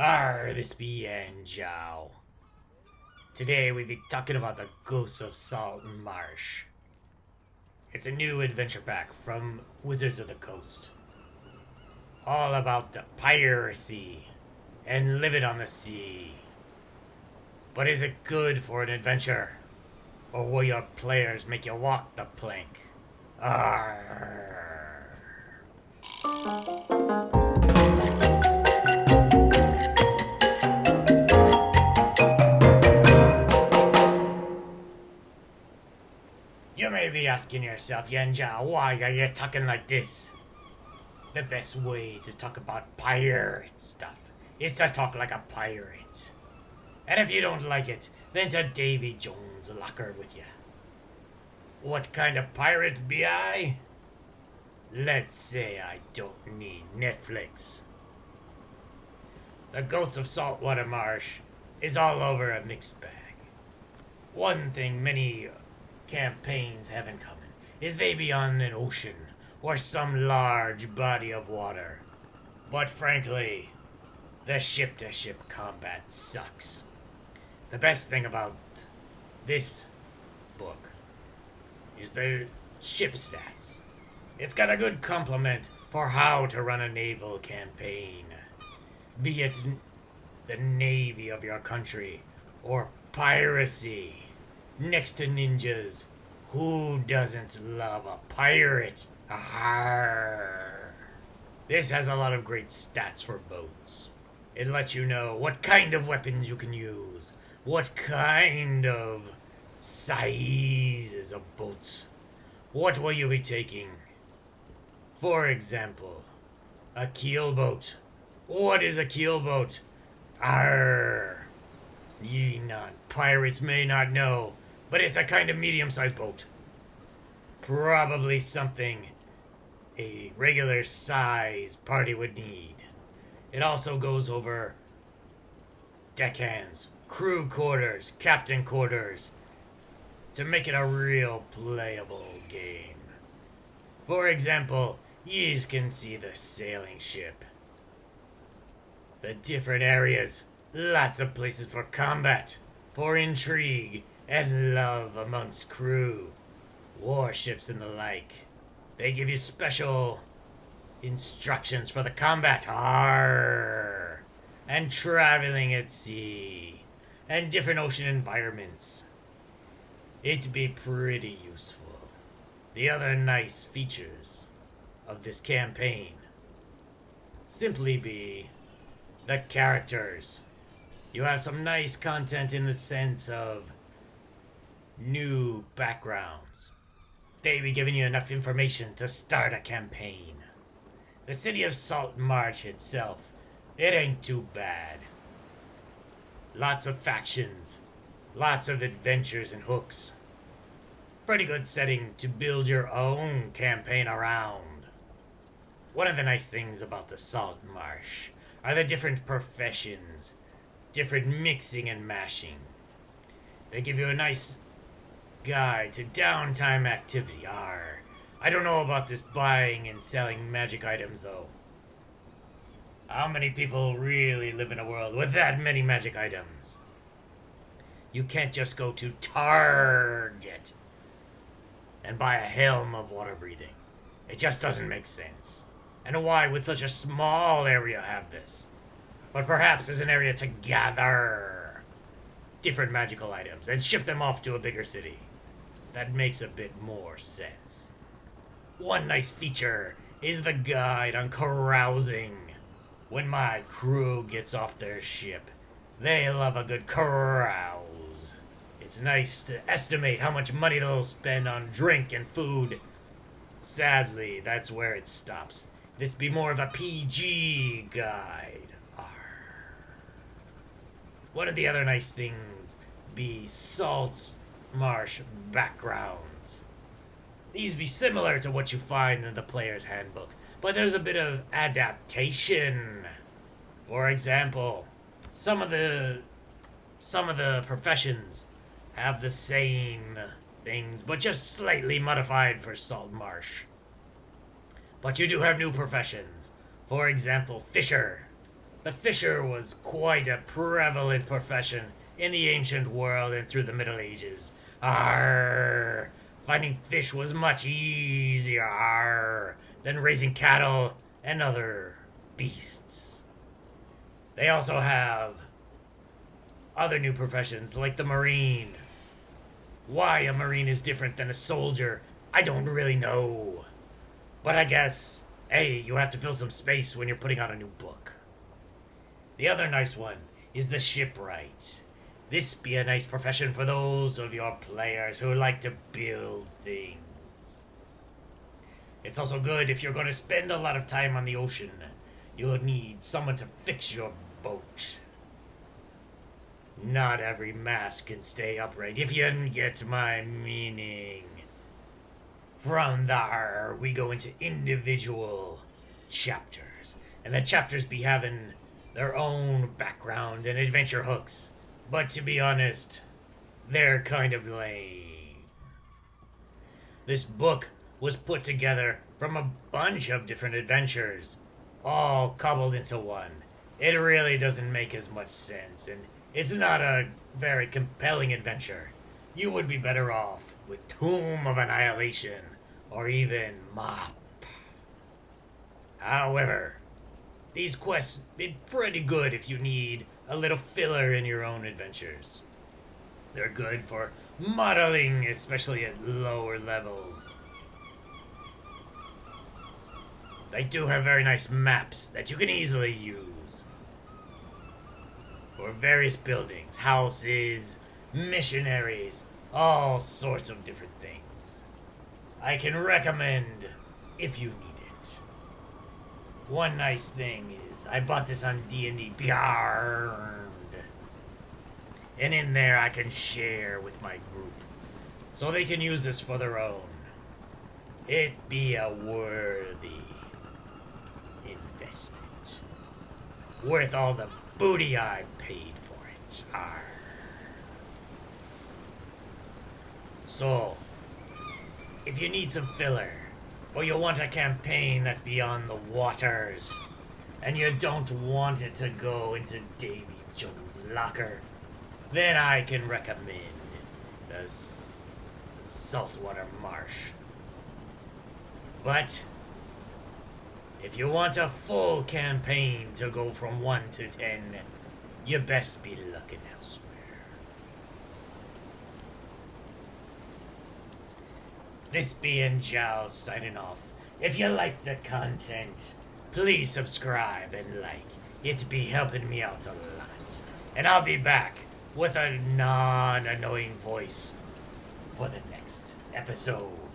This be Anjao. Today we be talking about the ghosts of SaltMarsh. It's a new adventure pack from Wizards of the Coast. All about the piracy and living on the sea. But is it good for an adventure? Or will your players make you walk the plank? Arr. You may be asking yourself, Yanja, why are you talking like this? The best way to talk about pirate stuff is to talk like a pirate. And if you don't like it, then to Davy Jones' locker with you. What kind of pirate be I? Let's say I don't need Netflix. The Ghosts of Saltwater Marsh is all over a mixed bag. One thing many campaigns have in common is they be on an ocean or some large body of water. But frankly, the ship-to-ship combat sucks. The best thing about this book is the ship stats. It's got a good complement for how to run a naval campaign. Be it the navy of your country or piracy. Next to ninjas, who doesn't love a pirate? Arr. This has a lot of great stats for boats. It lets you know what kind of weapons you can use, what kind of sizes of boats. What will you be taking? For example, a keelboat. What is a keelboat? Arr! Ye non-pirates may not know, but it's a kind of medium-sized boat. Probably something a regular size party would need. It also goes over deckhands, crew quarters, captain quarters, to make it a real playable game. For example, yous can see the sailing ship. The different areas, lots of places for combat, for intrigue, and love amongst crew, warships and the like. They give you special instructions for the combat, arr, and traveling at sea, and different ocean environments. It'd be pretty useful. The other nice features of this campaign simply be the characters. You have some nice content in the sense of new backgrounds. They be giving you enough information to start a campaign. The city of SaltMarsh itself, it ain't too bad. Lots of factions, lots of adventures and hooks. Pretty good setting to build your own campaign around. One of the nice things about the SaltMarsh are the different professions, different mixing and mashing. They give you a nice guide to downtime activity. I don't know about this buying and selling magic items though. How many people really live in a world with that many magic items? You can't just go to Target and buy a helm of water breathing. It just doesn't make sense. And why would such a small area have this? But perhaps there's an area to gather different magical items and ship them off to a bigger city. That makes a bit more sense. One nice feature is the guide on carousing. When my crew gets off their ship, they love a good carouse. It's nice to estimate how much money they'll spend on drink and food. Sadly, that's where it stops. This be more of a PG guide. Arr. One of the other nice things be SaltMarsh backgrounds. These be similar to what you find in the player's handbook, but there's a bit of adaptation. For example, some of the professions have the same things, but just slightly modified for SaltMarsh. But you do have new professions. For example, fisher. The fisher was quite a prevalent profession in the ancient world and through the Middle Ages. Arr! Finding fish was much easier than raising cattle and other beasts. They also have other new professions like the Marine. Why a Marine is different than a soldier, I don't really know. But I guess, hey, you have to fill some space when you're putting out a new book. The other nice one is the shipwright. This be a nice profession for those of your players who like to build things. It's also good if you're going to spend a lot of time on the ocean. You'll need someone to fix your boat. Not every mast can stay upright, if you get my meaning. From there, we go into individual chapters. And the chapters be having their own background and adventure hooks. But to be honest, they're kind of lame. This book was put together from a bunch of different adventures, all cobbled into one. It really doesn't make as much sense, and it's not a very compelling adventure. You would be better off with Tomb of Annihilation, or even Mop. However, these quests be pretty good if you need a little filler in your own adventures. They're good for modeling, especially at lower levels. They do have very nice maps that you can easily use for various buildings, houses, missionaries, all sorts of different things. I can recommend if you need it. One nice thing is I bought this on D&D Beyond, and in there I can share with my group so they can use this for their own. It be a worthy investment, worth all the booty I paid for it. Arr. So, if you need some filler, or you want a campaign that be on the waters, and you don't want it to go into Davy Jones' locker, then I can recommend the Saltwater Marsh. But if you want a full campaign to go from 1 to 10, you best be looking elsewhere. This being Jow signing off. If you like the content, please subscribe and like. It be helping me out a lot. And I'll be back with a non-annoying voice for the next episode.